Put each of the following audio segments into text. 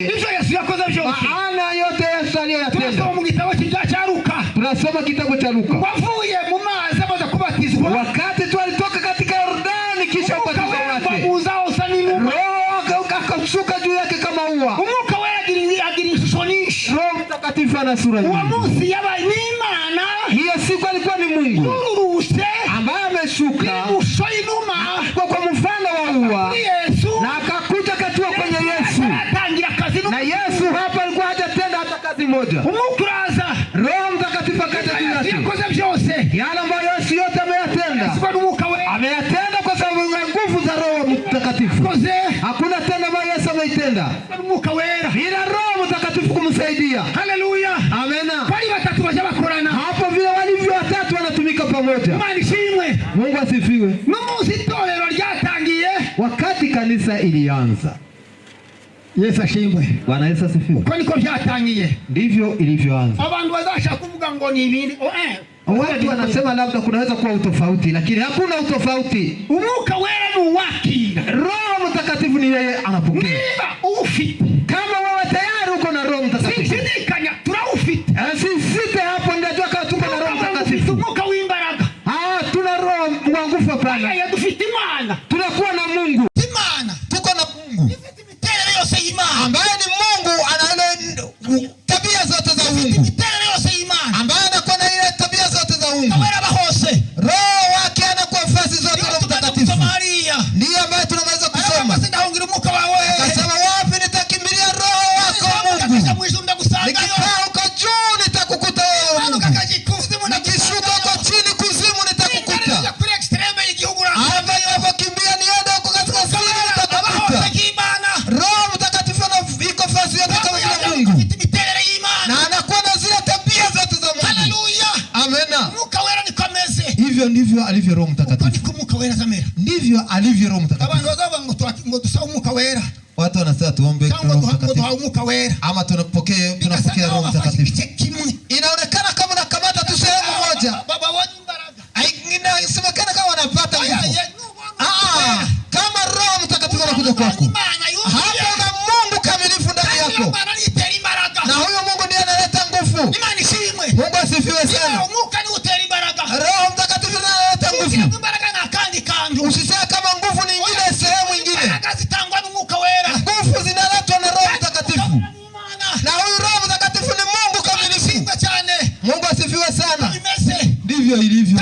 Ivyo Yesu yakoze byose. Maana yote Yesu aliyotenda. Tunasoma mu gitabo cya Luka. Tunasoma kitabu cha Luka. Wavuye mu mazi amaze kubatizwa. Wakati tu alitoka katika Yordani kisha ubatizo wake. Roho akashuka juu yake kama ua. Umwuka wera agira ishusho nyinshi. Roho Mtakatifu ana sura nyingi. Uwo munsi yabaye n'Imana. Hiyo siku alikuwa ni Mungu. Yururuse ambaye ameshuka kwa mfano wa ua. Yesu. Na akakuja katua kwenye Yesu. Na Yesu hapa alikuwa hajatenda hata kazi moja. Umukuraza. Roho Mtakatifu akaja juu yake. Yakoze byose. Yale ambayo Yesu yote ameyatenda. Ameyatenda kwa sababu ya nguvu za Roho Mtakatifu. Hakuna tena ambayo Yesu ameitenda bila Roho Mtakatifu kumsaidia. Haleluya. Amena. Bali watatu waje bakorana. Hapo vile walivyo watatu wanatumika pamoja. Imani shimwe. Mungu asifiwe. N'umunsi itorero ryatangiye. Wakati kanisa ilianza. Yesu ashimwe. Bwana Yesu asifiwe. Kwa niko byatangiye. Ndivyo ilivyoanza. Abantu bazasha kuvuga ngo ni ibindi. Watu wanasema labda kunaweza kuwa utofauti, lakini hakuna utofauti. Umwuka wera ni uwakira. Roho Mtakatifu ni yeye anapokea. Niba ufite. Kama wewe tayari uko na Roho Mtakatifu. Sinikanya turaufite. Sisi hapo ndio tuko na Roho Mtakatifu. Umwuka w'imbaraga. Tuna roho wa nguvu hapana. Yeye dufite Imana. Tunakuwa na Mungu. Imana. Tuko na Mungu. Miterere yose y'Imana. Ambaye ni Mungu ana tabia zote za Mungu. Miterere yose y'Imana. Ambaye anakuwa na ile tabia zote za Mungu. Kabera bahose. Roho wake anakuwa fasi zote za Mtakatifu. Ndiye ambaye tunaweza kusoma. Sindaongira umwuka wawe. Akasema wapi nitakimbilia Roho wako Mungu. Nikikaa huko juu nitakukuta wewe. Nikishuka huko chini kuzimu nitakukuta. Hapa ninapokimbia niende huko katika siri nitakukuta. Roho Mtakatifu iko fasi yote kama vile Mungu. Na anakuwa na zile tabia zote za Mungu. Haleluya. Amena. Umwuka wera nikomeze. Hivyo ndivyo alivyo Roho Mtakatifu. Umwuka wera zamera. Ndivyo alivyo Roho Mtakatifu. Abantu bazava ngo dusaba umwuka wera. Watu wanasema tuombe Roho Mtakatifu. Umwuka wera. Ama tunapokea Roho Mtakatifu. Inaonekana kama nakamata tu sehemu moja. Baba wani mbaraga. Inasemekana kama wanapata nguvu. Kama Roho Mtakatifu anakuja kwako. Hapo na Mungu kamilifu ndani yako. Na huyo Mungu ndiye analeta nguvu. Mungu asifiwe sana. Roho Mtakatifu analeta nguvu. Usiseme kama nguvu ni nyingine sehemu nyingine. Nguvu zinaletwa na Roho Mtakatifu. Na huyo Roho Mtakatifu ni Mungu kamilifu. Mungu asifiwe sana. Ndivyo ilivyo.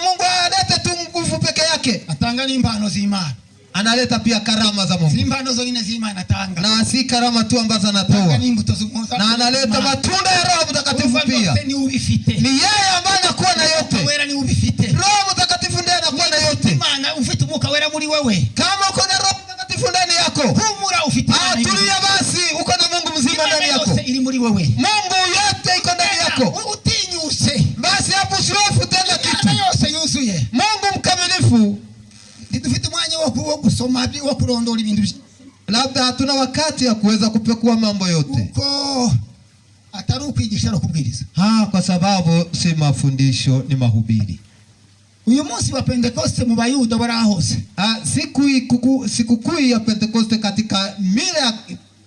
Mungu analeta tu nguvu peke yake. Atanga n'impano z'Imana. Analeta pia karama za Mungu. Impano zingine z'Imana atanga. Na si karama tu ambazo anatoa. Na analeta matunda ya Roho Mtakatifu pia. Ni yeye ambaye anakuwa na yote. Roho Mtakatifu ndiye anakuwa na yote. Imana ufite umwuka wera muri wewe. Kama uko na Roho Mtakatifu ndani yako. Humura ufite. Tulia basi, uko na Mungu mzima ndani yako. Ili muri wewe. Mungu yote iko ndani yako. Utinyuse. Basi hapo usihofu tena kitu. Yose yuzuye. Mungu mkamilifu. Dufite umwanya wo gusoma wo kurondora ibintu. Labda hatuna wakati ya kuweza kupekua mambo yote. Uko atari ukwigisha no kubwiriza. Kwa sababu si mafundisho ni mahubiri. Uyu munsi wa Pentekoste mu Bayuda barahose. Sikukuu ya Pentekoste katika mila ya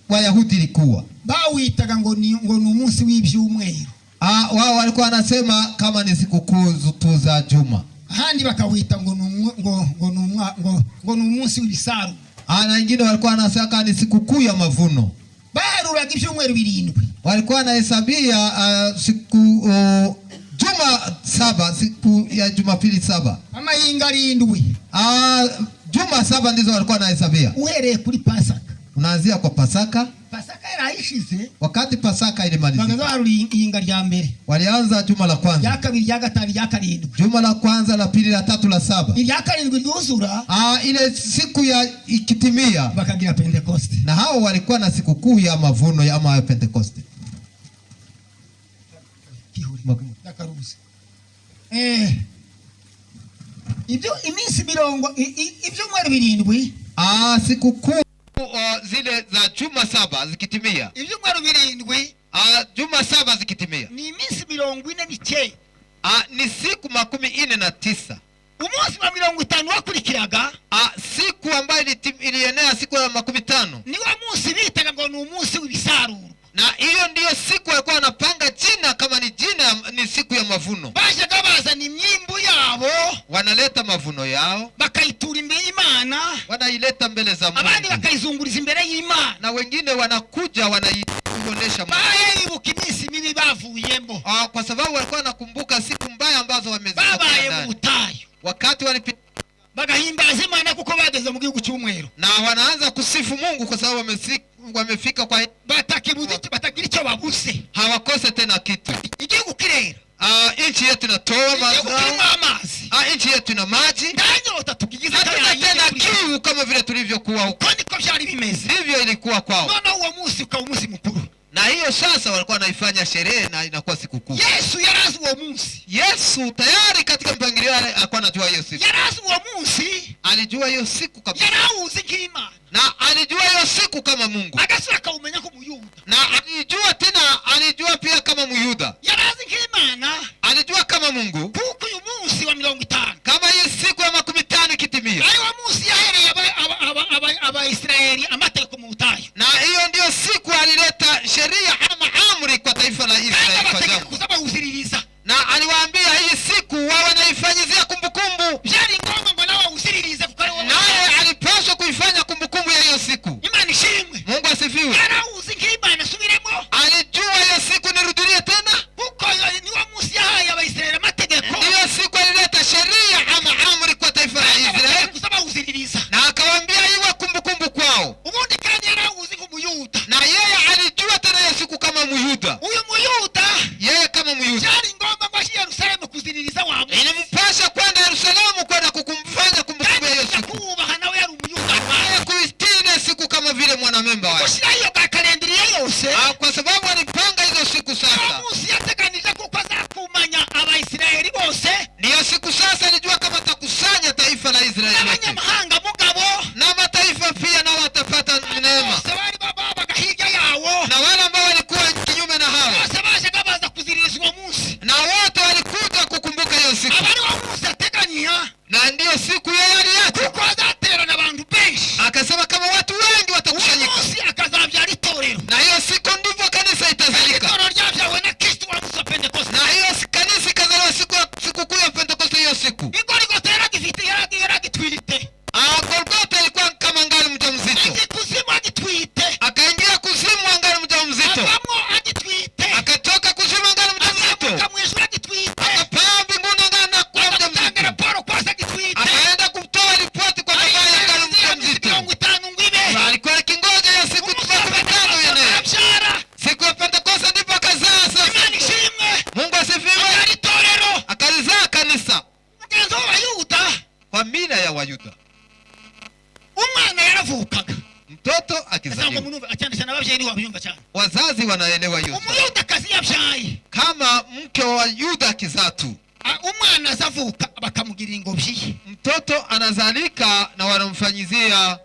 Wayahudi ilikuwa. Bawitaga ngo ni umunsi w'ibyumweru. Wao walikuwa wanasema kama ni sikukuu tu za juma. Handi bakawita ngo ni umunsi w'ibisaru. Na wengine walikuwa wanasema ni sikukuu ya mavuno. Baruraga ibyumweru birindwi. Walikuwa wanahesabia siku juma 7, siku ya Jumapili 7. Amahinga 7. Juma 7 ndizo walikuwa wanahesabia. Uhereye kuri Pasaka. Unaanzia kwa Pasaka. Pasaka iraishize. Wakati Pasaka ilimalizika. Bagaza baruri ihinga rya mbere. Walianza juma la kwanza. Ya kabiri, ya gatanu, ya karindwi. Juma la kwanza, la pili, la tatu, la saba. Ya karindwi ryuzura. Ile siku ya ikitimia bakagira Pentekoste. Na hao walikuwa na sikukuu ya mavuno ya ama ya Pentekoste. Dakaruzi. Ibyo iminsi mirongo ibyumweru birindwi. Sikukuu zile za juma 7 zikitimia. Ibyumweru birindwi. Juma 7 zikitimia. Ni iminsi 49. Ni siku 49. umunsi wa 50 wakurikiraga siku ambayo ilienea siku ya 50 niwo munsi bitaga ngo ni umunsi w'ibisaruro. Na hiyo ndiyo siku walikuwa wanapanga jina kama ni siku ya mavuno. Bajaga bazana imyimbu yabo, wanaleta mavuno yao, bakayitura imbere y'Imana, wanaileta mbele za Mungu. Abandi bakayizunguriza imbere y'Imana. Na wengine wanakuja wanaionyesha Mungu. Bayibuka iminsi mibi bavuyemo. Kwa sababu walikuwa wanakumbuka siku mbaya ambazo wamezipata. Babaye mu butayu. Wakati walipita bagahimbaza Imana kuko bageze mu gihugu cy'umwero. Na wanaanza kusifu Mungu kwa sababu wamefika kwa batagira icyo babuse. Hawakose tena kitu. Igihugu kirera. Inchi yetu inatoa mazao. Inchi yetu ina maji. Ndanyota tukigize tena kiu kama vile tulivyokuwa huko. Niko byari bimeze. Ndivyo ilikuwa kwao. None uwo munsi ukaba umunsi mukuru. Na hiyo sasa walikuwa wanaifanya sherehe na inakuwa sikukuu. Yesu yarazi uwo munsi. Yesu tayari katika mpangilio wake alikuwa anajua hiyo siku. Yarazi uwo munsi. Alijua hiyo siku kabisa. Yarawuzi nk'Imana. Na alijua hiyo siku kama Mungu. Agasura kaumenya ko Muyuda. Na alijua pia kama Muyuda. Yarazi nk'Imana. Alijua kama Mungu. Kuko uyu munsi wa 50. Kama hii siku ya 50 ikitimia. Ayo munsi yahereye aba Israeli amategeko mu butayu. Na hiyo ndio siku alileta sheria ama amri kwa taifa la Israeli kwa jambo. Na aliwaambia hii siku wao wanaifanyizia kumbukumbu. Byari ngombwa ngo nawe usiririze kuko ari wowe. Naye alipaswa kuifanya kumbukumbu ya hiyo siku. Imana ishimwe. Mungu asifiwe. Yarawuzi nk'Imana subiremo. Alijua hiyo siku nirudilie tena. Kuko niwo munsi yahaye abaisraeli amategeko. Hiyo siku alileta sheria ama amri kwa taifa la Israeli. Na akawaambia iwe kumbukumbu kwao. Ubundi kandi yarawuzi nk'Umuyuda. Na yeye alijua tena hiyo siku kama Muyuda. Uyu Muyuda yeye kama Muyuda byari ngomba ngo ashye Yerusalemu kuziririza wa munsi. Ilimpasha kwenda Yerusalemu kwenda kukumfanya kumbukumbu hiyo siku. Kubaha nawe yari Umuyuda. Kuistini siku kama vile mwanamemba wake. Kushira hiyo kalendari yose. Kwa sababu alipanga hizo siku sasa. Munsi yateganije kuko azakumanya abaisraeli bose. Niyo siku sasa alijua kama atakusanya taifa la Israeli. Abanyamahanga mugabo. Na mataifa pia na watapata neema. Sabari baba bagahirya yawo. Na wale ambao walikuwa kinyume na hao. Sabasha kabaza kuzirizwa munsi. Na wote walikuja kukumbuka hiyo siku. Abari wa munsi ateganya. Na ndiyo siku yeye aliacha. Kuko azatera n'abantu benshi. Akasema kama watu wengi watakusanyika. Munsi akazabyara itorero. Na hiyo siku ndivyo kanisa itazalika. Itorero ryabyawe na Kristo wa Musa Pentecost. Na hiyo kanisa ikazaliwa siku kuu ya Pentecost hiyo siku. Igorigota yaragitwite. Golgotha ilikuwa kama ngali mjamzito. Kuzimu agitwite. Akaingia kuzimu angali mjamzito. Akamo agitwite. Akatoka kuzimu angali mjamzito. Akamweshura agitwite. Akapaa mbinguni angali kuwa mjamzito. Raporo kwasa agitwite. Akaenda kutoa ripoti kwa baba yake angali mjamzito. Alikuwa kingoja ya siku 15 yenyewe. Siku ya Pentecost ndipo akazaa sasa. Mungu asifiwe. Akalizaa kanisa. Mgenzo wa Yuda. Kwa mila ya Wayuda. Umwana yaravukaga. Mtoto akizaliwa. Wazazi wanaelewa hiyo. Umuyuda kazi yabyaye. Kama mke wa Yuda akizaa tu. Umwana azavuka bakamugira ingobyi. Mtoto anazalika na wanamfanyizia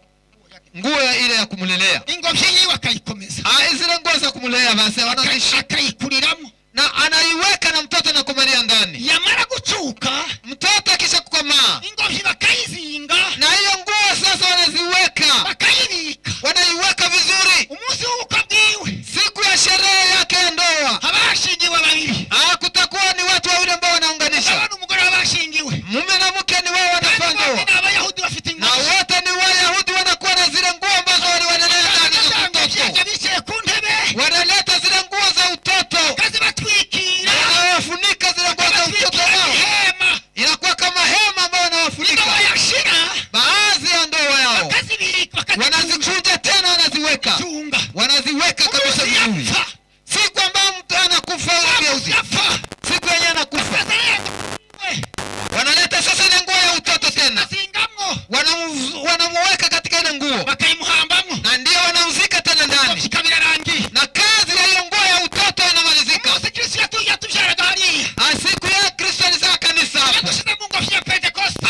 nguo ile ya kumlelea. Ingobyi yiwe akayikomeza. Zile nguo za kumlelea basi wanazishi. Akayikuliramo. Na anaiweka na mtoto anakomalia ndani. Yamara gucuka. Mtoto akisha kukomaa. Ingobyi bakayizinga. Na hiyo nguo sasa wanaziweka. Bakayibika. Wanaiweka vizuri. Umunsi w'ubukwe bwiwe. Siku ya sherehe yake ya ndoa. Abashingiwe babiri. Kutakuwa ni watu wawili ambao wanaunganisha. Abana umugore abashingiwe. Mume na mke ni wao wanapanga. Abayahudi bafite ingobyi. Na wote ni Wayahudi wanakuwa na zile nguo ambazo waliwanelea ndani za mtoto. Wanaleta zile nguo za utoto. Kazi batwikira. Wanawafunika zile nguo za utoto wao. Inakuwa kama hema ambao wanawafunika. Baadhi ya ndoa yao. Wanazikunja tena wanaziweka. Wanaziweka kabisa vizuri. Siku ambayo mtu anakufa Wayahudi. Siku yenye anakufa. Wanaleta sasa ile nguo ya utoto tena. Wanamuweka katika ile nguo. Na ndio wanauzika tena ndani. Na kazi ya hiyo nguo ya utoto inamalizika. Siku ya Kristo alizaa kanisa hapo.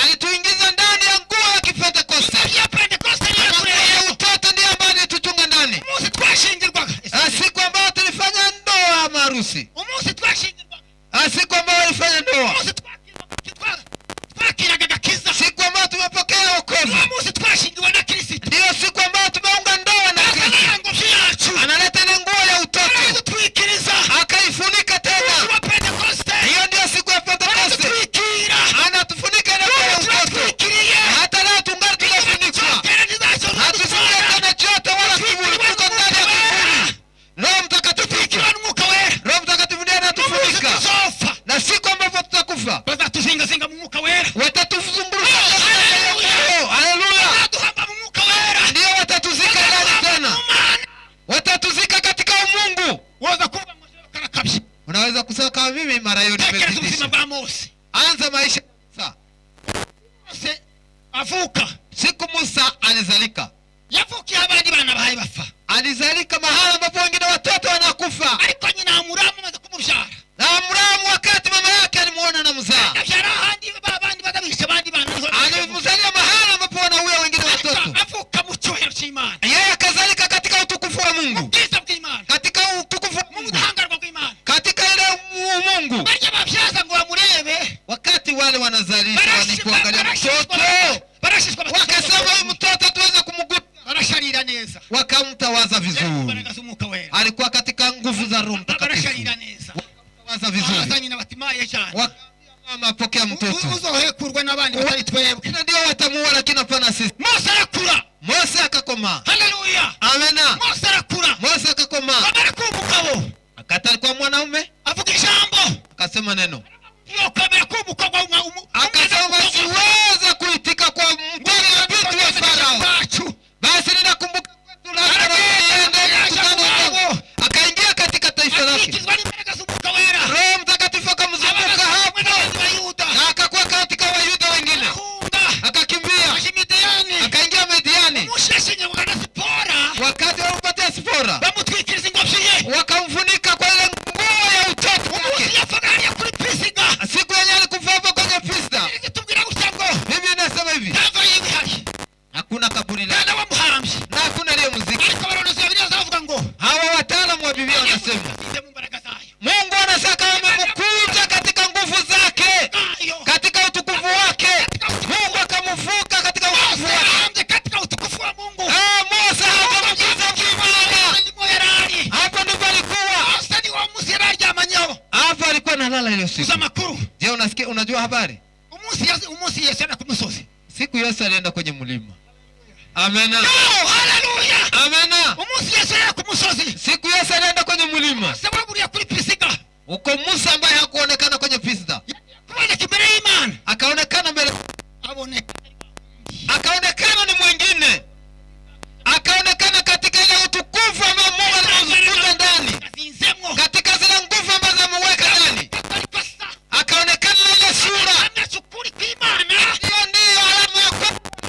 Alituingiza ndani ya nguo ya Kipentekoste. Nguo ya utoto ndio ambayo tutunga ndani. Siku ambayo kusema kama mimi mara hiyo nimezidisha. Anza maisha Musa. Mose avuka. Siku Musa alizalika. Yavuki abandi bana bahaye bafa. Alizalika mahala ambapo wengine watoto wanakufa. Ariko nyina Amuramu amaze kumubyara. Na Amuramu wakati mama yake alimuona na mzaa. Ndabyara handi babandi badabisha abandi bana. Alimzalia mahala ambapo wanauya wengine watoto. Avuka mu cyubahiro cy'Imana. Yeye akazalika katika utukufu wa Mungu. Ubwiza bw'Imana. Katika utukufu wa Mungu. Ubuhangarwa bw'Imana. Katika ile Mungu. Bajya babyaza ngo bamurebe. Wakati wale wanazalisha wanikuangalia mtoto. Wakasema huyu mtoto tuweze kumgusa. Barasharira neza. Wakamtawaza vizuri. Alikuwa katika nguvu za Roho Mtakatifu. Wakamtawaza vizuri. Azanyina batimaye cyane. Mama pokea mtoto. Uzohekurwa n'abandi batari twebwe. Ndio watamuona lakini hapana sisi. Mose arakura. Mose akakoma. Haleluya. Amena. Mose arakura. Mose akakoma. Abaraka umugabo. Akatali kwa mwanaume. Avuga ijambo. Akasema neno. Yokamera kumbuka kwa akasema siweza kuitika kwa mtoni wa binti wa Farao. Basi ninakumbuka kwetu Lazaro aliende akaingia katika taifa lake. Roho Mtakatifu akamzunguka hapo na akakuwa katika Wayuda wengine. Akakimbia. Akaingia Midiani. Wakati walipopatia Sipora wakamfunika kwa ile nguo ya utoto wake. Siku yenye alikufa hapo kwenye Pista. Mimi nasema hivi. Hakuna kaburi lake. Na hakuna ile muziki. Hawa wataalamu wa Biblia wanasema Mungu anasaka amemkuta katika nguvu zake. Katika utukufu wake. Mungu akamfuka katika utukufu wake. Musa hakumkuta kimana. Hapo ndipo alikuwa. Hapo alikuwa analala ile siku. Je, unasikia unajua habari? Siku Yesu alienda kwenye mlima. Amena. Haleluya. Amena. Siku Yesu alienda kwenye mlima. Uko Musa ambaye hakuonekana kwenye Pista. Akaonekana mbele. Akaonekana ni mwingine. Akaonekana katika ile utukufu ambao Mungu alimzukuta ndani. Katika zile nguvu ambazo ameweka ndani. Akaonekana na ile sura. Ndio alama ya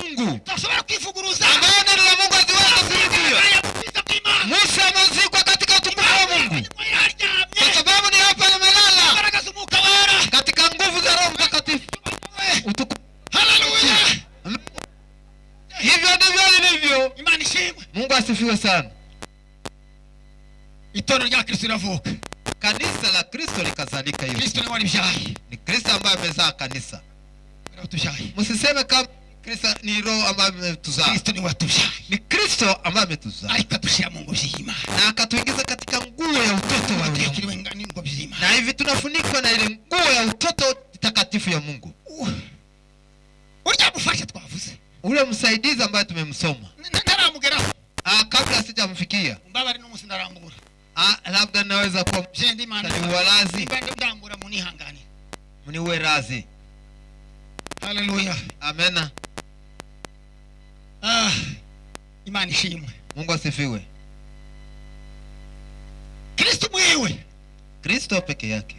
Mungu. Ambayo neno la Mungu haziwezi kurudia. Musa amezikwa katika utukufu wa Mungu. Kwa sababu ni hapa amelala. Katika nguvu za Roho Mtakatifu. Haleluya. Hivyo ndivyo ilivyo. Mungu asifiwe sana. Itorero rya Kristo liravuka. Kanisa la Kristo likazalika hiyo. Kristo ni walibyaye. Ni Kristo ambaye amezaa kanisa. Watubyaye. Msiseme kama Kristo ni Roho ambaye ametuzaa. Kristo ni watubyaye. Ni Kristo ambaye ametuzaa. Aikatushia Mungu by'Imana. Na akatuingiza katika nguo ya utoto wa Mungu. Na hivi tunafunikwa na ile nguo ya utoto takatifu ya Mungu. Urya mufasha twavuze. Ule msaidizi ambaye tumemsoma. Ntaramugeraho. Kabla sijamfikia. Mbabari n'umunsi ndarambura. Labda naweza kuwa jendi Imana. Ni walazi. Ndambura munihangane. Mniwe razi. Haleluya. Amena. Imani ishimwe. Mungu asifiwe. Kristo mwiwe. Kristo peke yake.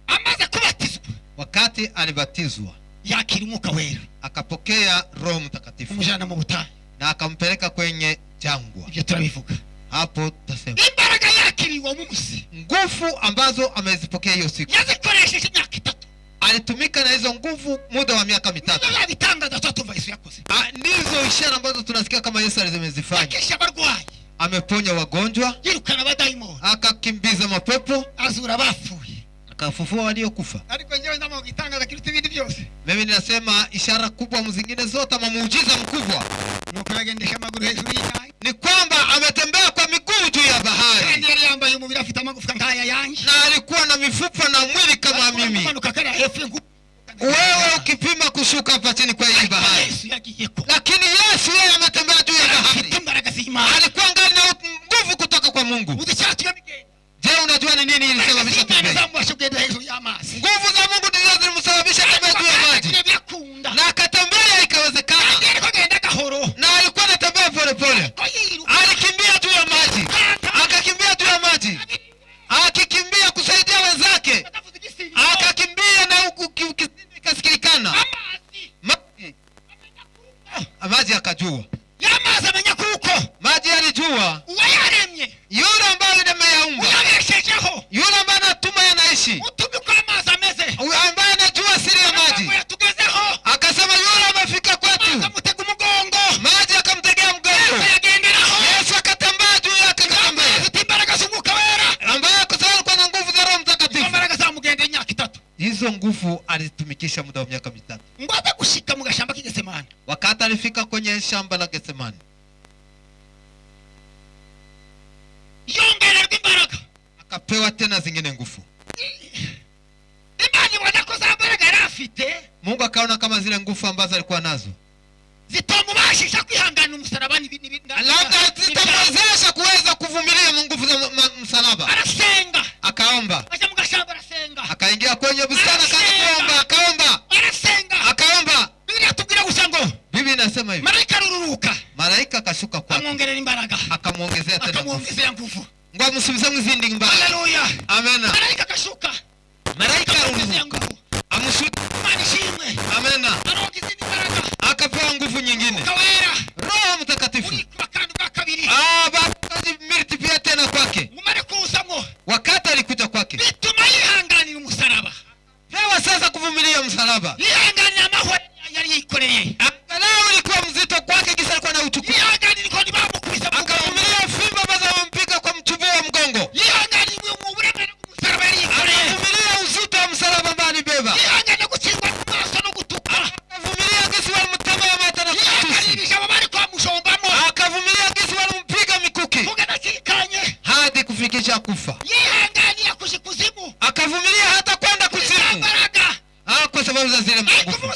Amaze kubatizwa. Wakati alibatizwa. Yakira Umwuka Wera. Akapokea Roho Mtakatifu. Umujana mu butayu. Na akampeleka kwenye jangwa. Ibyo turabivuga. Hapo tutasema. Imbaraga yakiriwe umunsi. Nguvu ambazo amezipokea hiyo siku. Yazikoresheje imyaka 3. Alitumika na hizo nguvu muda wa miaka 3. Ndio bitangaza tutumva Yesu yakoze. Ndizo ishara ambazo tunasikia kama Yesu alizozifanya. Akisha barwayi. Ameponya wagonjwa. Yirukana badaimoni. Akakimbiza mapepo. Azura bafuye. Akafufua waliokufa. Ariko nyewe ndamo gitangaza kiruta ibindi byose. Mimi ninasema ishara kubwa mzingine zote ama muujiza mkubwa. Nuko yagendesha amaguru hejuru y'inyayi. Ni kwamba ametembea kwa miguu juu ya bahari. Kandi yari yambaye umubiri afite amagufwa nkaya yanjye. Na alikuwa na mifupa na mwili kama mimi. Wewe ukipima kushuka hapa chini kwa hii bahari. Lakini Yesu yeye ametembea juu ya bahari. Alikuwa ndani na nguvu kutoka kwa Mungu. Je, unajua ni nini ilisababisha tembea? Nguvu za Mungu ndizo zilimsababisha tembea juu ya maji. Na akatembea ikawezekana. Na alikuwa anatembea pole pole. Alikimbia juu ya maji. Akakimbia juu ya maji. Akikimbia kusaidia wenzake. nguvu alitumikisha muda wa miaka 3. Ngombe kushika mu gashamba k'Getsemani. Wakati alifika kwenye shamba la Getsemani, yongererwa imbaraga, akapewa tena zingine nguvu. Imani wanakoza imbaraga yari afite, Mungu akaona kama zile nguvu ambazo alikuwa nazo zitomubashisha kwihangana umusaraba zitamwezesha kuweza kuvumilia nguvu za msalaba. Arasenga, akaomba, aje mu gashamba arasenga, akaingia kwenye bustani akaomba, arasenga, akaomba. Biblia tubwira gusa ngo, Biblia inasema hivi, malaika rururuka, malaika akashuka kwake, amwongerera imbaraga, akamuongezea tena nguvu, ngo amusubize mu zindi imbaraga. Haleluya, amen. Malaika kashuka, malaika rururuka amushuka, manishimwe, amen, arogize imbaraga, akapewa nguvu nyingine, kawera, Roho Mtakatifu bakandu bakabiri, bakaji multiply tena kwake. umare kuzamo, wakati alikuja kwake, bituma yihanganira umusaraba, pewa sasa kuvumilia msalaba, yihanganira amahwa yari yikoreye, angalau ilikuwa mzito kwake kisa alikuwa na utukufu, yihanganira ko bamukubisa, akavumilia fimbo ambazo wampiga kwa mchubuo wa mgongo, yihanganira uburemere bw'umusaraba yari yikoreye, akavumilia uzito wa msalaba ambao alibeba, yihanganira gutsindwa mu maso no gutuka, akavumilia kisi walimtama mata na yihanganira kutusi, ibijabo bari kwamushombamo, akavumilia kisi walimpiga mikuki kugana kikanye, hadi kufikisha kufa, yihanganira kuzimu, akavumilia hata kwenda kuzimu kwa sababu za zile nguvu.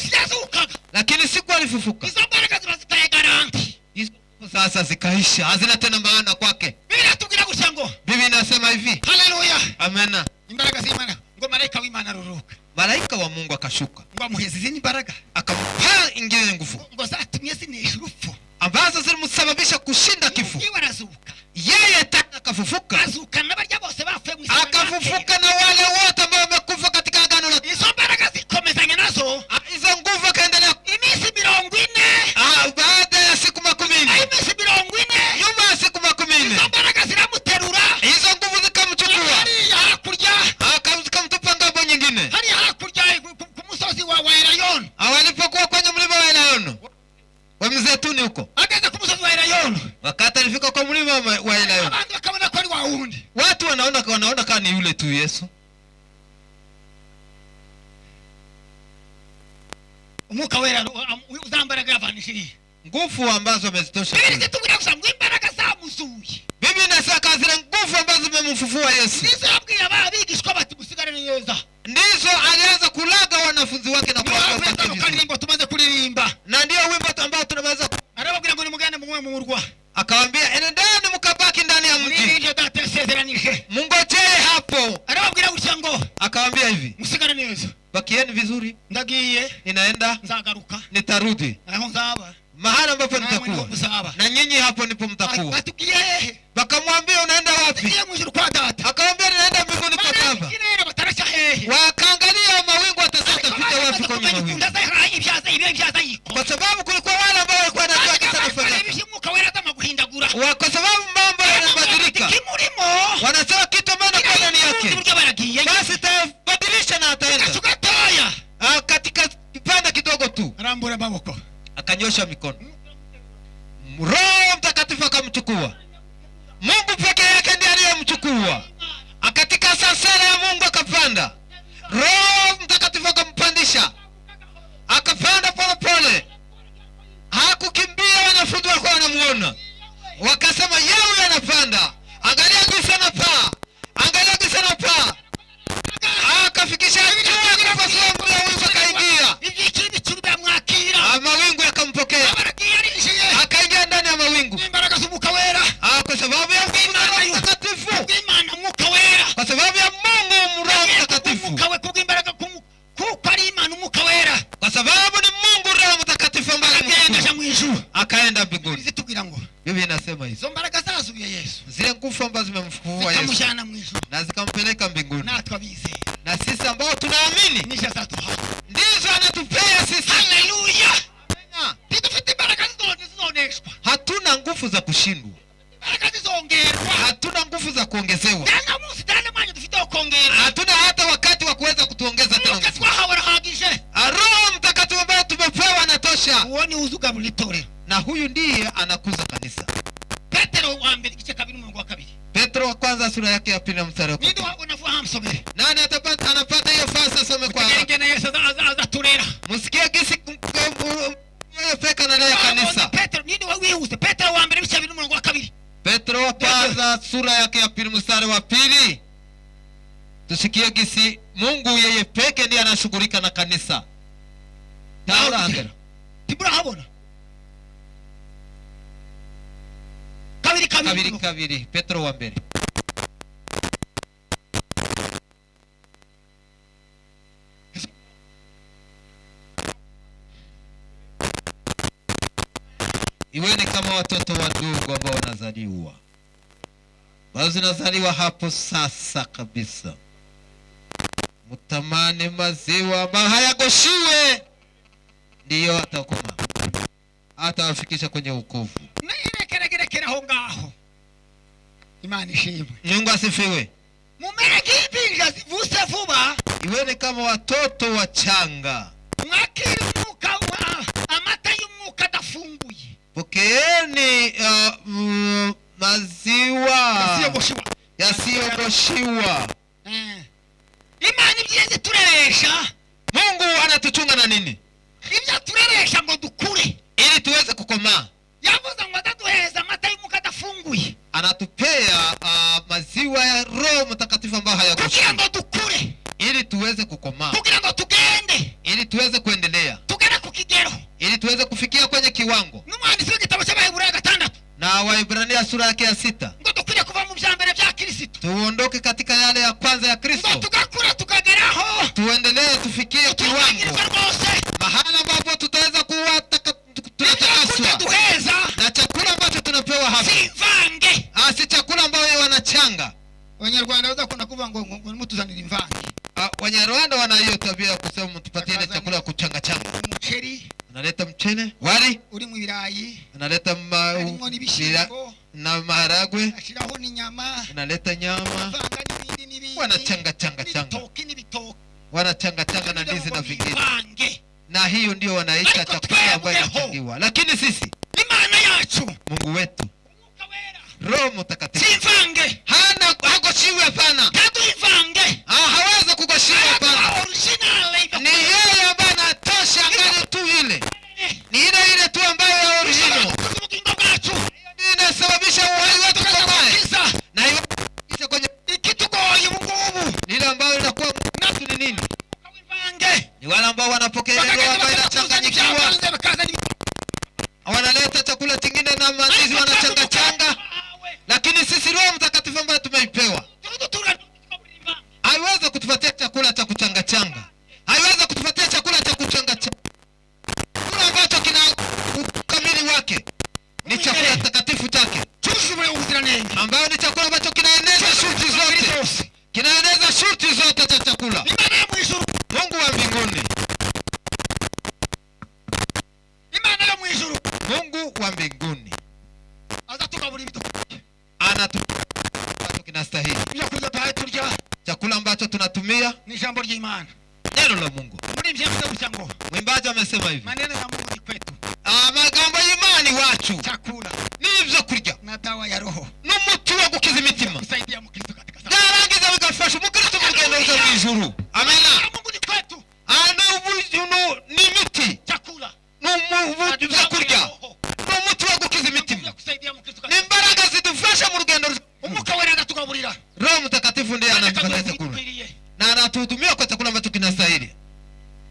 Lakini siku alifufuka, izo mbaraga ziba zitaye garanti, hizo sasa zikaisha, hazina tena maana kwake. Biblia tubwira gusa ngo, Biblia inasema hivi, haleluya, amen, imbaraga z'Imana, ngo malaika w'Imana ruruka, malaika wa Mungu akashuka, ngo amuheze izindi imbaraga, akampa ingine nguvu ngo zatumye zinesha urupfu, ambazo zilimsababisha kushinda kifo. Yewe arazuka, Yeye tena akafufuka, azuka n'abarya bose bapfuye mu isi, akafufuka na wale wote ambao wamekufa katika agano la izo mbaraga zikomezanya nazo, hizo nguvu. Akaendelea iminsi 40, baada ya siku 40, iminsi 40, nyuma ya siku 40, izo mbaraga ziramuterura, hizo nguvu zikamchukua, hariya hakurya, zikamtupa ngambo nyingine, hariya hakurya ku musozi wa Elayono, walipokuwa kwenye mlima wa Elayono wa Mzeituni huko. ageze ku musozi wa Elayono, Wakati alifika kwa mlima wa Elayono, abantu bakabona ko ari wa wundi, watu wanaona kama ni yule tu Yesu. umwuka wera uzambaraga yavanishiriye, Nguvu ambazo amezitosha. Biblia tubwira gusa ngo imbaraga zamuzuye, Biblia inasema zile nguvu ambazo zimemfufua Yesu, nizo yabwiye abigishwa bati musigare neza, ndizo alianza kulaga wanafunzi wake na kuwaambia kanimbo tumaze kuririmba, na ndio wimbo ambao tunaweza arababwira ngo nimugende muwe mu murwa, akawaambia enendeni mkabaki ndani ya mji, ndio data yasezeranije, mngojee hapo. arababwira gusa ngo Akawaambia hivi, musigare neza, bakieni vizuri, ndagiye ninaenda, nzagaruka, nitarudi aho nzaba, mahali ambapo nitakuwa na nyinyi, hapo ndipo mtakuwa. atugiye, Bakamwambia unaenda wapi? tugiye mu ijuru kwa data, Akamwambia ninaenda mbinguni kwa Baba. kirere batarasha hehe, Wakaangalia mawingu atapita wapi kwenye mawingu, kwa sababu kulikuwa wale ambao walikuwa wanajua kisa nafanya, kwa sababu mambo yanabadilika, wanasema kitu maana kwa ndani yake, basi tabadilisha na ataenda. Katika kipande kidogo tu akanyosha mikono, Roho Mtakatifu akamchukua. Mungu peke yake ndiye aliyemchukua. Akatika sasara ya Mungu akapanda, Roho Mtakatifu akampandisha, akapanda pole pole, hakukimbia. Wanafunzi walikuwa wanamuona, wakasema yeye anapanda, angalia gisa na paa, angalia gisa na paa. Akafikisha juu ya nafasi ya Mungu, akaingia mawingu yakampokea, akaingia ndani ya mawingu, kwa sababu ya Mungu na Roho Mtakatifu, kwa sababu ya Mungu Roho Mtakatifu, kwa sababu ni Mungu Roho Mtakatifu ambaye akaenda mbinguni. Biblia inasema hizo mbaraga zazuye Yesu, zile nguvu ambazo zimemfufua Yesu na zikampeleka mbinguni, na sisi ambao tunaamini ndizo anatupea sisi. Haleluya, hatuna nguvu za kushindwa, hatuna nguvu za kuongezewa, hatuna hata wakati wa kuweza kutuongeza tena nguvu. Roho Mtakatifu ambaye tumepewa anatosha, na huyu ndiye anakuza kanisa. Petro wa kwanza sura yake ya 2 mstari wa 1. Nani anapata hiyo fasi asome kwa haraka? Petro wa kwanza sura yake ya 2 mstari wa 2. Tusikie gisi Mungu yeye peke ndiye anashughulika na kanisa. Taura angera. Tibura habona. Kabiri Petro wa mbere. Iweni kama watoto wadogo ambao wanazaliwa. Baadhi nazaliwa hapo sasa kabisa. Mutamani maziwa ambayo hayagoshiwe, ndiyo atakoma. Atawafikisha kwenye wokovu. Na irekerekera ho ngaho. Imani shimwe. Mungu asifiwe. Mumereke ibinja zivuse vuba. Iweni kama watoto wachanga. Mwakiri umwuka wa amata y'umwuka adafunguye. Pokeeni maziwa yasiyogoshiwa. Imani ibyize tureresha. Mungu anatuchunga na nini? Ibyo tureresha ngo dukure ili tuweze kukomaa. Yavuze ngo adaduheza amata y'umwuka adafunguye. Anatupea maziwa ya Roho Mtakatifu ambayo hayagoshiwi. Kugira ngo dukure. Ili tuweze kukomaa. Kugira ngo tugende. Ili tuweze kuendelea. Tugere ku kigero. Ili tuweze kufikia kwenye kiwango. N'umwanditsi w'igitabo cy'Abaheburaya 6. Na Waebrania sura yake ya 6. Ngo dukwiriye kuva mu byambere bya Kristo. Tuondoke katika yale ya kwanza ya Kristo. Ngo tugakura tukageraho. Tuendelee tufikie kiwango. Mahala ambapo tutaweza kuwa tunatakaswa. Na chakula ambacho tunapewa hapa. Simvange. Si chakula ambayo wanachanga. Wanyarwanda wazakunda kuvuga ngo mutuzanire imvange. Wanyarwanda wana hiyo tabia ya kusema mtupatie ile chakula ya kuchanga changa. Mcheri. Analeta mchele, wali, uri mu birayi. Analeta na maharagwe. Ashiraho ni nyama. Analeta nyama. Wanachanga changa changa. Wanachanga changa na ndizi na vingine. Na hiyo ndio wanaita chakula ambayo inachangiwa. Lakini sisi, Imana yacu, Mungu wetu, Roho Mtakatifu, simvange. Hagoshiwi hapana. Kaduivange. Hawezi kugoshiwa hapana. Ni yeye ambaye anatosha ngani tu ile. Ni ile tu ambayo ya original. Inasababisha uhai wetu kukomaa. Na hiyo kwenye ikitugoye ubungubu. Ni ile ambayo inakuwa nasu ni nini? Ni wale ambao wanapokea ile roho ambayo inachanganyikiwa. Wanaleta chakula kingine na mandizi wanachanga changa. Lakini sisi Roho Mtakatifu ambaye tumeipewa haiwezi kutupatia chakula cha kuchanga changa. Haiwezi kutupatia chakula cha kuchanga changa. Chakula ambacho kina ukamili wake ni chakula takatifu chake. Ambayo ni chakula ambacho kinaeneza shuti zote. Kinaeneza shuti zote za chakula. Mungu wa mbinguni. Mungu wa mbinguni anatupa kinastahili. Chakula ambacho tunatumia ni jambo ry'Imana. Neno la Mungu. Mwimbaji amesema hivi. Maneno ya Mungu ni kwetu. Amagambo y'Imana wacu. Chakula. Nivyo kurya. Na dawa ya roho. N'umuti wo gukiza imitima. Kusaidia Mkristo katika safari. Yarangiza bigafasha Mkristo mu rugendo rwo mu ijuru. Amena. Mungu ni kwetu. Ni miti. Chakula. N'umuti wo kurya. N'umuti wo gukiza imitima. Ni imbaraga zidufasha mu rugendo. Umwuka wera anatugaburira. Roho Mtakatifu ndiye anatupatia chakula. Na anatuhudumia kwa chakula ambacho kinastahili.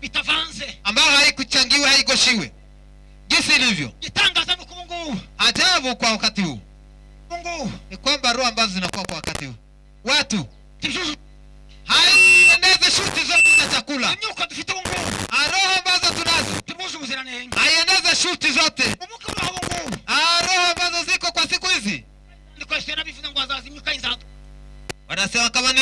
Bitavanze. Ambao haikuchangiwa haigoshiwe. Jinsi ilivyo. Gitangaza nuko Mungu. Ajabu kwa wakati huu. Mungu ni kwamba roho ambazo zinakuwa kwa wakati huu. Watu haieneze shuti zote za chakula. Imyuka dufite Mungu. Roho ambazo tunazo. Timuzi ubuziranenge. Haieneze shuti zote. Umuka wa Mungu. Roho ambazo ziko kwa siku hizi. Nikwesera bifuza ngo azazimyuka inzatu. Wanasema kama ni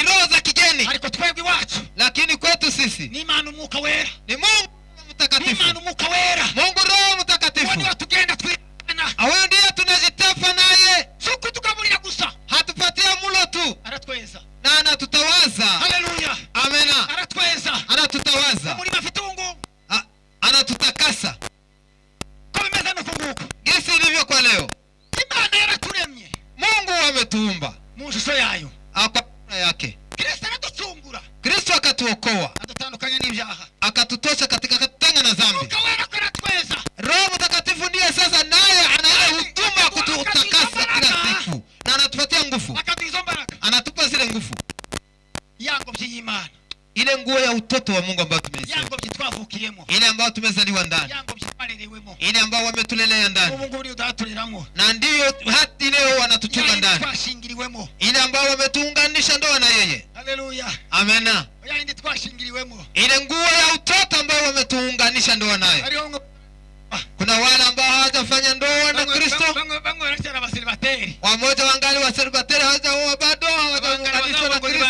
roho za kigeni. Ariko twebwe wacu. Lakini kwetu sisi ni Imana Umwuka wera. Ni Mungu Mtakatifu. Ni Imana Umwuka wera. Mungu Roho Mtakatifu. Wani watugenda twigana. Awe ndiye tunajitafa naye. Suku tukaburira gusa. Hatupatia mulo tu. Aratweza. Na anatutawaza. Haleluya. Amena. Aratweza. Anatutawaza. Muri mafitungu. Anatutakasa. Kwa meza no kunguko. Gisi ilivyo kwa leo. Imana yaraturemye. Mungu ametuumba. Mu shusho yayo. Kwa yake. Kristo anatuchungura. Kristo akatuokoa. Atatandukanya n'ibyaha. Akatutosha katika katanga na dhambi. Mungu wera aratweza. Roho Mtakatifu ndiye sasa naye anaenda huduma kututakasa. nguo ya utoto wa Mungu ambayo tumeisema. Yango byitwavukiyemo. Ile ambayo tumezaliwa ndani. Yango byitwarerewemo. Ile ambayo wametulelea ndani. Mungu uri udatuliramo. Na ndio hadi leo wanatuchunga ndani. Twashingiriwemo. Ile ambayo wametuunganisha ndoa na yeye. Haleluya. Amena. Yandi twashingiriwemo. Ile nguo ya utoto ambayo wametuunganisha ndoa naye. Kuna wale ambao hawajafanya ndoa na Kristo. Wamoja wangali wa celibateri hawajaoa bado, hawajaunganishwa na Kristo.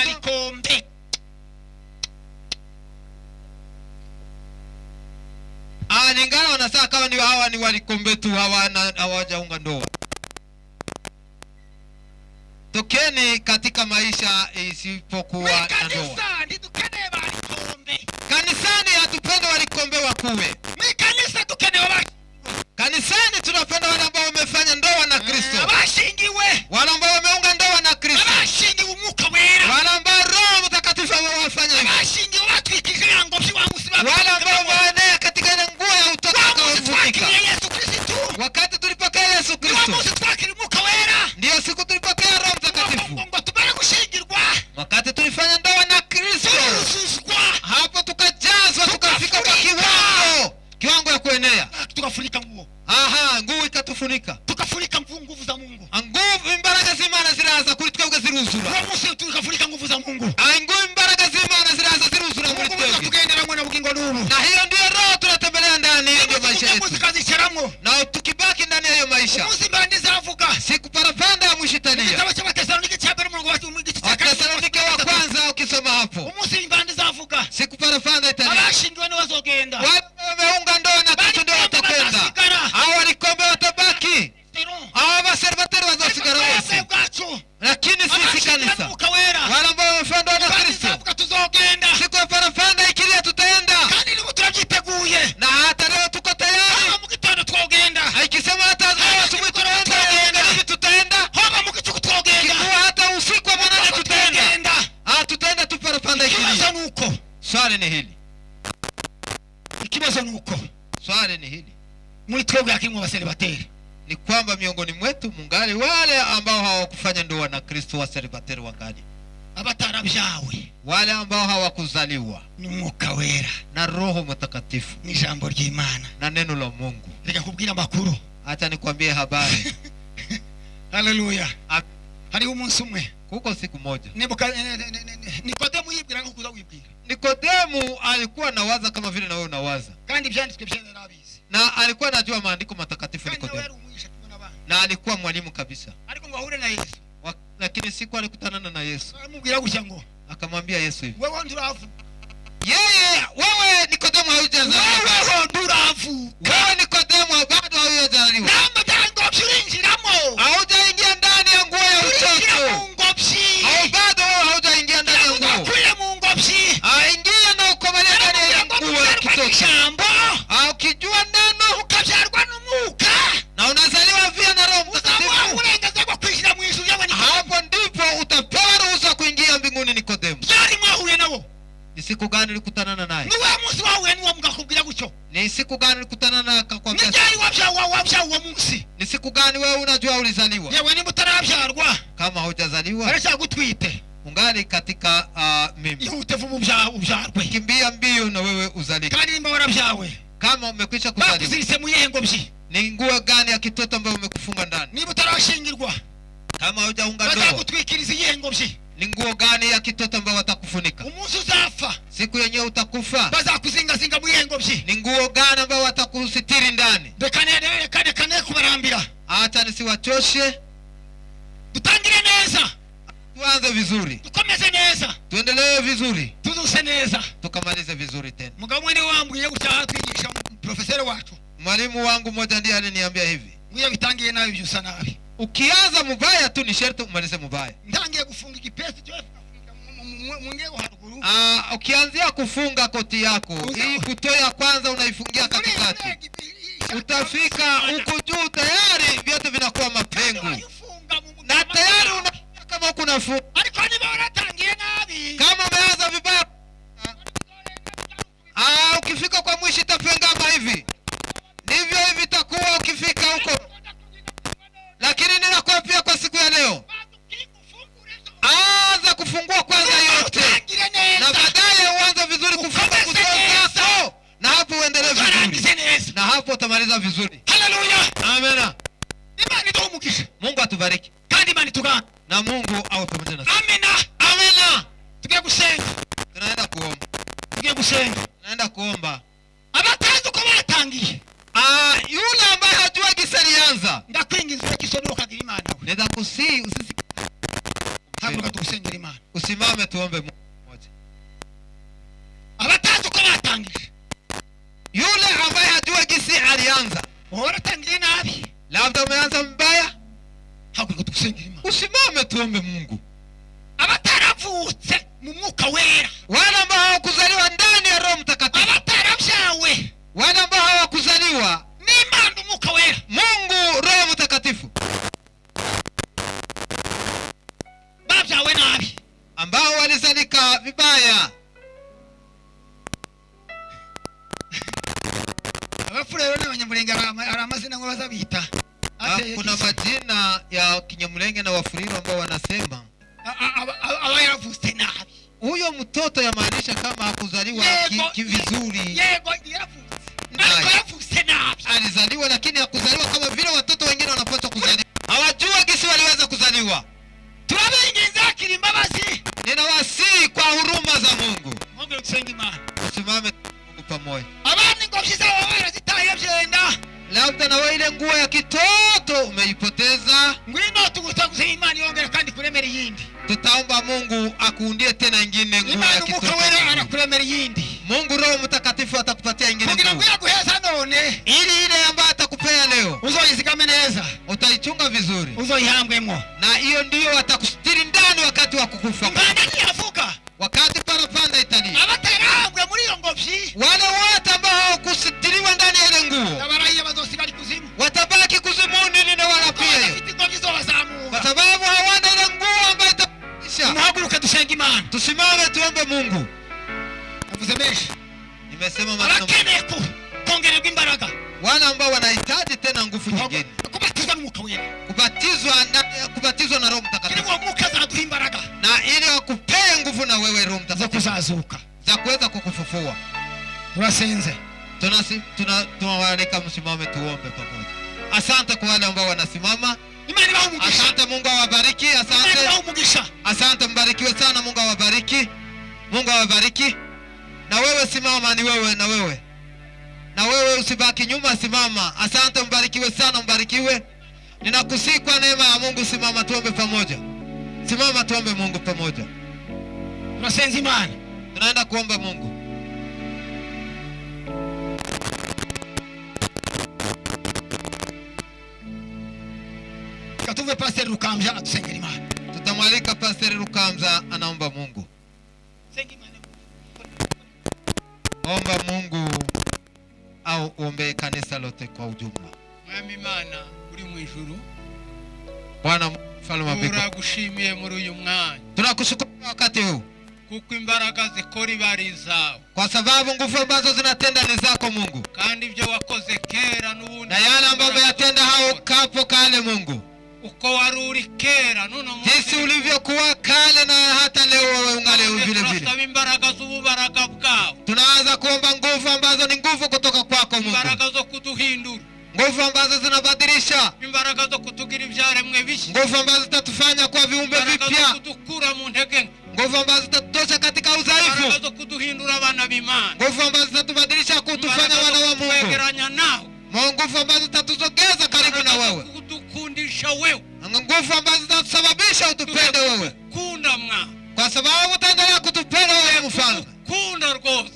Ningali wanasema kama ni hawa ni walikombe tu, hawajaunga ndoa. Tokeni katika maisha isipokuwa na ndoa. Kanisani hatupende walikombe wakuwe. Kanisani tunapenda wale ambao wamefanya ndoa na Kristo. Wale ambao wameunga ndoa na Kristo. Wale ambao Roho Mtakatifu amewafanya hivyo. Wale ambao waenea katika ile nguo ya utoto ukaofunika. Wakati tulipokea Yesu Kristo, ndio siku tulipokea Roho Mtakatifu. Wakati tulifanya ndoa na Kristo, hapo tukajazwa, tukafika kwa kiwango ya kuenea. Tukafurika nguo. Nguo ikatufunika. Tukafurika nguvu za Mungu. Nguvu imbaraga z'Imana ziraza kuri twebwe ziruzura. Mungu tukafurika nguvu za Mungu. Nguvu imbaraga z'Imana ziraza ziruzura muri twebwe. Tugenderamo na bugingo n'ubu. Na hiyo ndio Roho tunatembelea ndani ya maisha yetu. Na tukibaki ndani ya hiyo maisha. Siku parapanda ya mwishitania. Wathesalonike wa kwanza ukisoma hapo. Siku parapanda itania. Wale wameunga ndoa na Kristo ndio watakwenda. Hao walikombe watabaki. Hao waservateri wazosigara wose. Lakini sisi kanisa, wale ambao wamefanya ndoa na Kristo, siku ya parapanda ikilia tutaenda. Na hata leo tuko tayari. Haikisema hata asubuhi tutaenda, tutaenda. Kikuwa hata usiku wa manane tutaenda. Tutaenda tu parapanda ikilia. Swali ni hili. Ikibazo nuko. Swali ni hili. Muri twebwe akimwe baselibateri. Ni kwamba miongoni mwetu mungali wale ambao hawakufanya ndoa na Kristo wa celibateri wangali. Abatarabyawe. Wale ambao hawakuzaliwa ni Mwuka Wera na Roho Mtakatifu ni jambo ry'Imana na neno la Mungu. Reka kubwira makuru. Acha nikwambie habari. Haleluya. Hari umunsi umwe. Kuko siku moja. Nikodemu yibwira ngo kuza wibwira. Nikodemu alikuwa nawaza kama vile na wewe unawaza. Kandi byanditswe byarabizi. Na alikuwa anajua maandiko matakatifu Nikodemu. Na alikuwa mwalimu kabisa. Ariko ngo ahure na Yesu. Lakini siku alikutana na Yesu. Amubwira gushya ngo. Akamwambia Yesu hivi. Wewe nduravu. Wewe Nikodemu haujazaliwa. Wewe nduravu. Wewe Nikodemu bado haujazaliwa. Haujaingia ndani ya nguo ya utoto. Bado haujaingia ndani ya nguo. Ingia na ukomalia ndani ya nguo ya kitoto. Ukijua neno ukabyarwa n'Umwuka na unazaliwa via na Roho Mtakatifu, hapo ndipo utapewa ruhusa kuingia mbinguni. Nikodemu, ni siku gani ulikutana naye? Ni siku gani ulikutana naye akakwambia? Ni siku gani wewe unajua ulizaliwa? Kama hujazaliwa ungali katika mimba, kimbia mbio na wewe uzalike. Kama umekwisha kuzaliwa, ni nguo gani ya kitoto ambayo umekufunga ndani? Kama hujaunga ndoa, ni nguo gani ya kitoto ambayo watakufunika? Siku yenyewe utakufa, ni nguo gani ambayo watakusitiri ndani? Acha nisiwachoshe, tutangire neza, tuanze vizuri, tukomeze neza, tuendelee vizuri, tuzuse neza, tukamalize vizuri tena. Mugabo mwene wambwiye gutaha twigisha profesori wacu. Mwalimu wangu mmoja ndiye aliniambia hivi, mwiye bitangiye nabi byusa nabi. Ukianza mubaya tu ni sharti umalize mubaya. Ndangiye gufunga kipesi cyo mwengego haruguru. Ukianzia kufunga koti yako, hii buto ya kwanza unaifungia katikati, utafika huko juu tayari vyote vinakuwa mapengo. Na tayari unaona kama kuna funga. Ariko ni bora tangiye nabi. Kama umeanza vibaya, ukifika kwa mwisho itapengama hivi. Ndivyo hivi itakuwa ukifika huko. Lakini ninakuapia kwa siku ya leo, anza kufungua kwanza yote, na baadaye uanze atubariki. Kandi Imana itugana. Na Mungu awe pamoja nasi. Amina. Amina. Tugiye gusenga. Tunaenda kuomba. Tugiye gusenga. Tunaenda kuomba. Abatazi uko batangiye. Yule ambaye hajua gisa alianza. Ndakwinginze ukisomera ukagira Imana we. Nenda kusi usisi. Haguruka tugusengera Imana. Usimame tuombe Mungu mmoja. Abatazi uko batangiye. Yule ambaye hajua gisa alianza. Waratangiye nabi. Labda umeanza mbaya. Haguruka tugusengera Imana. Usimame tuombe Mungu. Abataravutse mu mwuka wera. Wale ambao hawakuzaliwa ndani ya Roho Mtakatifu. Abataravyawe. Wale ambao hawakuzaliwa n'Imana umwuka wera. Mungu Roho Mtakatifu. Bavyawe nabi. Ambao walizalika vibaya. Abafurero n'abanyamulenge ari amazina ngo bazabita. Kuna majina ya Kinyamulenge na Wafuriro ambao wanasema aba yaravutse nabi. Huyo mtoto yamaanisha kama hakuzaliwa vizuri. Yego yaravutse. Yaravutse nabi. Alizaliwa lakini hakuzaliwa kama vile watoto wengine wanapaswa kuzaliwa. Hawajua gisi waliweza kuzaliwa. Turabinginze akiri imbabazi. Ninawasihi kwa huruma za Mungu. Mungu tusenga Imana. Usimame Mungu pamoja. Abandi ngo byiza wabera zitaye byenda. Labda na wewe ile nguo ya kitoto umeipoteza. Ngwino tugutanguze Imana yongera kandi kuremera yindi. Tutaomba Mungu akuundie tena nyingine nguo ya kitoto. Imana ukawera anakuremera yindi. Mungu Roho Mtakatifu atakupatia nyingine nguo. Kugira ngo yaguheza none. Ile ambayo atakupea leo. Uzoyizigame neza. Utaichunga vizuri. Uzoyihambwemo. Na hiyo ndio atakustiri ndani wakati wa kukufa. Imana ntiyavuga. Wakati parapanda italia. Abatarangwe muri iyo ngobyi. Wale wote ambao hawakusitiriwa ndani ya ile nguo. Abarahiye bazosigara kuzimu. Watabaki kuzimuni na wala pia. Kwa sababu hawana ile nguo ambayo itaisha. Muhaguruke dusenga Imana. Tusimame tuombe Mungu. Navuzemeshi. Nimesema maneno. Abakeneye kongererwa imbaraga. Wale ambao wanahitaji tena nguvu nyingine. Kubatizwa n'umwuka wera. Kubatizwa na Roho Mtakatifu. Kile mwuka zaduha imbaraga. Na ili wakupee nguvu na wewe Roho Mtakatifu. Kuzazuka. Za kuweza kukufufua. Turasenze. Tunawaalika msimame tuombe pamoja. Asante kwa wale ambao wanasimama. Imani wao mugisha. Asante Mungu awabariki. Asante. Imani wao mugisha. Asante mbarikiwe sana Mungu awabariki. Mungu awabariki. Na wewe simama ni wewe na wewe. Na wewe usibaki nyuma simama. Asante mbarikiwe sana mbarikiwe. Ninakusihi kwa neema ya Mungu simama tuombe pamoja. Simama tuombe Mungu pamoja. Tunasenza Imana. Tunaenda kuomba Mungu. Katuve Pastor Rukamja atusengera Imana. Tutamwalika Pastor Rukamza anaomba Mungu. Senga Imana. Omba Mungu au uombe kanisa lote kwa ujumla. Mwami Imana uri mu ijuru. Bwana mfalme wa mbinguni. Turagushimiye muri uyu mwanya. Tunakushukuru wakati huu. Kuko imbaraga zikora ibari zawe. Kwa sababu nguvu ambazo zinatenda ni zako Mungu. Kandi ibyo wakoze kera n'ubundi. Na yale ambayo umeyatenda hao kapo kale Mungu. Uko wari uri kera none Mungu. Jinsi ulivyokuwa kale na hata leo wewe ungali vile vile. Tunasaba imbaraga z'ububaraga bwawe. Tunaanza kuomba nguvu ambazo ni nguvu kutoka kwako Mungu. Imbaraga zo kuduhindura. Nguvu ambazo zinabadilisha. Imbaraga zo kutugira ibyaremwe bishya. Nguvu ambazo zitatufanya kwa viumbe vipya. Imbaraga zo kudukura mu ntege. Nguvu ambazo zitatutosha katika udhaifu. Imbaraga zo kuduhindura abana b'Imana. Nguvu ambazo zitatubadilisha kutufanya wana wa Mungu. Kwegeranya nawe. Nguvu ambazo zitatuzogeza karibu na wewe. Kudukundisha wewe. Nguvu ambazo zitatusababisha utupende wewe. Kunda mwa. Kwa sababu utaendelea kutupenda wewe mfalme. Kunda rwose.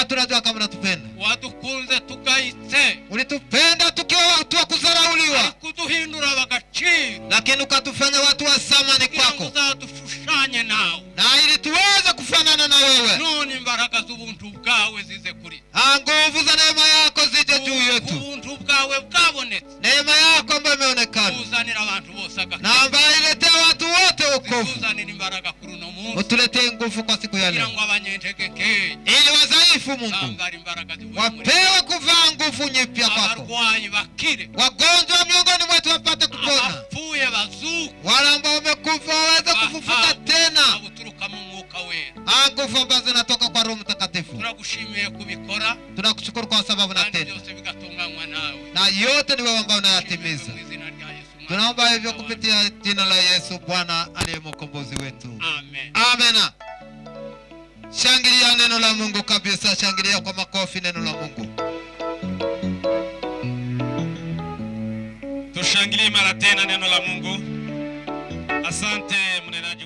Tunajua kama unatupenda. Wadukunze tugayitse. Ulitupenda tukiwa watu wa kudharauliwa. Kuduhindura bagaciro. Lakini ukatufanya watu wa thamani kwako. Uzadufushanye nawe. Na ili tuweze kufanana na wewe. None imbaraga z'ubuntu bwawe zize kuri. Nguvu za neema yako zije juu yetu. Ubuntu bwawe bwabonetse. Neema yako ambayo imeonekana. Uzanira abantu bose agakiza. Na ambayo iletea watu wote wokovu. Uzanira imbaraga kuri uno munsi. Utuletee nguvu kwa siku ya leo. Kugira ngo abanyentegeke. Ili wazaifu Mungu. Wapewe kuvaa nguvu nyipya kwako. Abarwayi bakire. Wagonjwa miongoni mwetu wapate kupona. Abafuye bazuke. Wale ambao wamekufa waweze kufufuka tena. Uturuka mu mwuka wera. Nguvu ambazo zinatoka kwa Roho Mtakatifu. Tunakushimiye kubikora. Tunakushukuru kwa sababu unatenda. Byose bigatunganywa nawe. Na yote ni wewe ambao unayatimiza. Tunaomba hivyo kupitia jina la Yesu Bwana aliye mkombozi wetu. Amen. Amen. Shangilia neno la Mungu kabisa, shangilia kwa makofi neno la Mungu. Tushangilie mara tena neno la Mungu. Asante mnenaji.